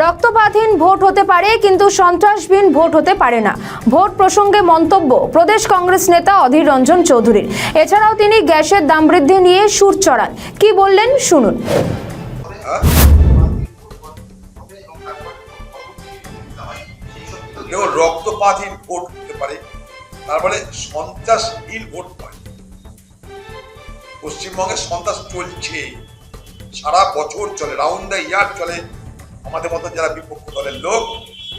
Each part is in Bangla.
রক্তপাতহীন ভোট হতে পারে কিন্তু সন্ত্রাসবিহীন ভোট হতে পারে না। ভোট প্রসঙ্গে মন্তব্য প্রদেশ কংগ্রেস নেতা অধীর রঞ্জন চৌধুরীর। এছাড়াও তিনি গ্যাসের দাম বৃদ্ধি নিয়ে সুর চড়ান। কি বললেন শুনুন। রক্তপাতহীন ভোট হতে পারে, তারপরে সন্ত্রাসহীন ভোট নয়। পশ্চিমবঙ্গে সন্ত্রাস চলছে, সারা বছর চলে, রাউন্ড দ্য ইয়ার চলে। আমাদের মতো যারা বিপক্ষ দলের লোক,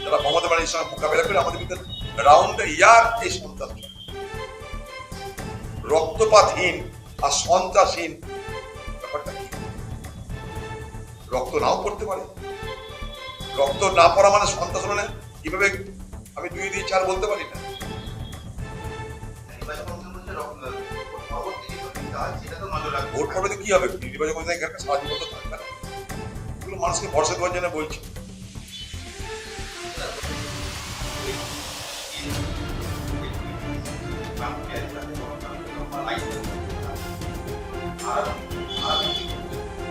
যারা মমতা ব্যানার্জির সঙ্গে মোকাবেলা করে, আমাদের ভিতরে রাউন্ড দ্য ইয়ার এই সন্ত্রাস চলে। রক্তপাতহীন আর সন্ত্রাসহীন ব্যাপারটা কি? রক্ত নাও পড়তে পারে, রক্ত না পড়া মানে সন্ত্রাস মানে কিভাবে আমি 2 দিয়ে 4 বলতে পারি না। ভোট পড়বে কি হবে? নির্বাচন করতে এখানে সাহায্য করতে থাকবে না, এগুলো মানুষকে ভরসা দেওয়ার জন্য বলছি।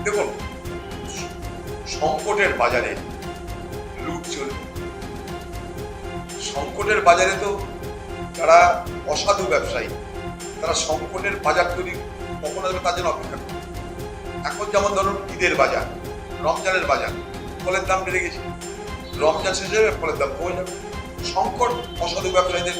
দেখুন, সংকটের বাজারে লুট চলবে। সংকটের বাজারে তো যারা অসাধু ব্যবসায়ী, তারা সংকটের বাজার তৈরি কখন আসবে তার জন্য অপেক্ষা করবে। এখন যেমন ধরুন ঈদের বাজার, রমজানের বাজার, ফলের দাম বেড়ে গেছে, রমজান শেষ হয়ে ফলের দাম কমে যাবে। সংকট অসাধু ব্যবসায়ীদের